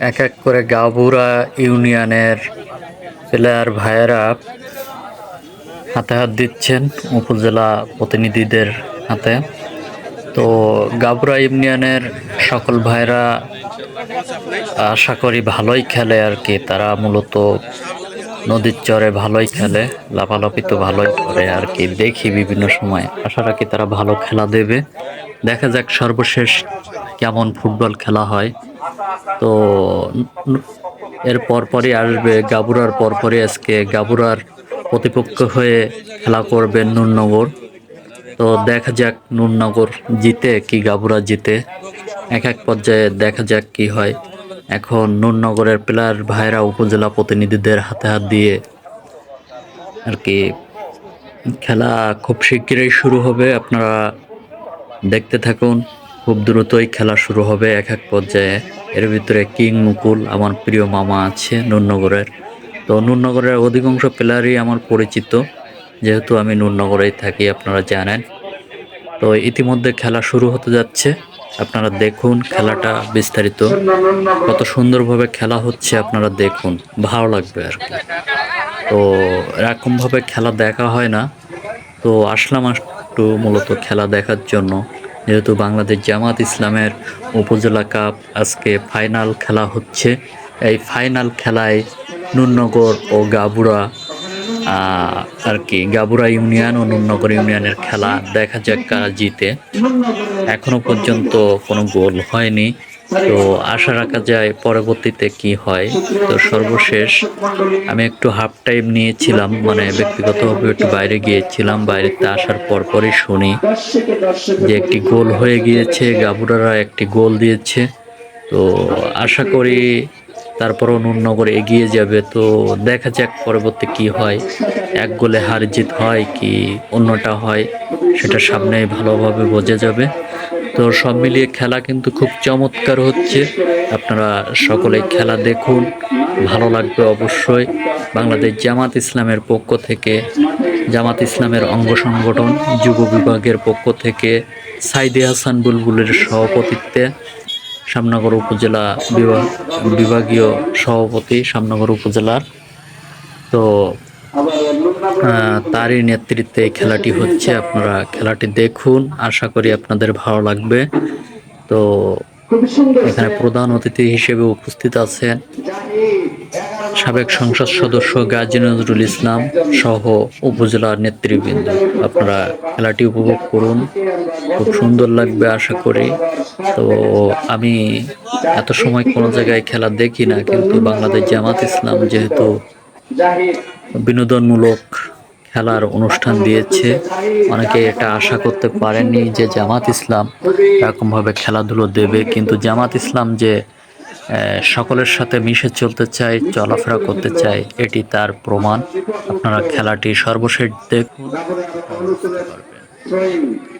এক এক করে গাবুরা ইউনিয়নের প্লেয়ার ভাইয়েরা হাতে হাত দিচ্ছেন উপজেলা প্রতিনিধিদের হাতে। তো গাবুরা ইউনিয়নের সকল ভাইরা আশা করি ভালোই খেলে আর কি। তারা মূলত নদীর চরে ভালোই খেলে, লাফালাফি তো ভালোই করে আর কি। দেখি বিভিন্ন সময়, আশা রাখি তারা ভালো খেলা দেবে। দেখা যাক সর্বশেষ কেমন ফুটবল খেলা হয়। তো এর পরপরই আসবে গাবুরার পরপরই আজকে গাবুরার প্রতিপক্ষ হয়ে খেলা করবে নূরনগর। তো দেখা যাক নূরনগর জিতে কি গাবুরা জিতে, এক এক পর্যায়ে দেখা যাক কি হয়। এখন নূরনগরের প্লেয়ার ভাইরা উপজেলা প্রতিনিধিদের হাতে হাত দিয়ে আর কি খেলা খুব শিগগিরই শুরু হবে। আপনারা দেখতে থাকুন, খুব দ্রুতই খেলা শুরু হবে এক এক পর্যায়ে। এর ভিতরে কিং মুকুল আমার প্রিয় মামা আছে নূরনগরের। তো নূরনগরের অধিকাংশ প্লেয়ারই আমার পরিচিত, যেহেতু আমি নূরনগরেই থাকি, আপনারা জানেন। তো ইতিমধ্যে খেলা শুরু হতে যাচ্ছে, আপনারা দেখুন খেলাটা বিস্তারিত কত সুন্দরভাবে খেলা হচ্ছে, আপনারা দেখুন, ভালো লাগবে আর কি। তো এরকমভাবে খেলা দেখা হয় না, তো আসলাম একটু মূলত খেলা দেখার জন্য। যেহেতু বাংলাদেশ জামাত ইসলামের উপজেলা কাপ আজকে ফাইনাল খেলা হচ্ছে, এই ফাইনাল খেলায় নূরনগর ও গাবুরা আর কি গাবুরা ইউনিয়ন ও নূরনগর ইউনিয়নের খেলা, দেখা যাক কারা জিতে। এখনো পর্যন্ত কোনো গোল হয়নি, তো আশা রাখা যায় পরবর্তীতে কি হয়। তো সর্বশেষ আমি একটু হাফ টাইম নিয়েছিলাম, মানে ব্যক্তিগতভাবে একটু বাইরে গিয়েছিলাম। বাইরেতে আসার পরপরই শুনি যে একটি গোল হয়ে গিয়েছে, গাবুরারা একটি গোল দিয়েছে। তো আশা করি তারপরও নূরনগর এগিয়ে যাবে। তো দেখা যাক পরবর্তী কি হয়, এক গোলে হার জিত হয় কি অন্যটা হয়, সেটা সামনে ভালোভাবে বোঝা যাবে। তো সব মিলিয়ে খেলা কিন্তু খুব চমৎকার হচ্ছে, আপনারা সকলেই খেলা দেখুন, ভালো লাগবে অবশ্যই। বাংলাদেশ জামাত ইসলামের পক্ষ থেকে, জামাত ইসলামের অঙ্গ সংগঠন যুব বিভাগের পক্ষ থেকে সাইদে হাসান বুলবুলের সভাপতিত্বে শ্যামনগর উপজেলা বিভাগীয় সভাপতি শ্যামনগর উপজেলার, তো তারই নেতৃত্বে খেলাটি হচ্ছে। আপনারা খেলাটি দেখুন, আশা করি আপনাদের ভালো লাগবে। তো এখানে প্রধান অতিথি হিসেবে উপস্থিত আছেন সাবেক সংসদ সদস্য গাজী নজরুল ইসলাম সহ উপজেলার নেতৃবৃন্দ। আপনারা খেলাটি উপভোগ করুন, খুব সুন্দর লাগবে আশা করি। তো আমি এত সময় কোনো জায়গায় খেলা দেখি না, কিন্তু বাংলাদেশ জামাত ইসলাম যেহেতু বিনোদনমূলক খেলার অনুষ্ঠান দিয়েছে, অনেকে এটা আশা করতে পারেননি যে জামাত ইসলাম এরকমভাবে খেলাধুলো দেবে। কিন্তু জামাত ইসলাম যে সকলের সাথে মিশে চলতে চায়, চলাফেরা করতে চায়, এটি তার প্রমাণ। আপনারা খেলাটি সর্বশেষ দেখুন, বুঝতে পারবেন।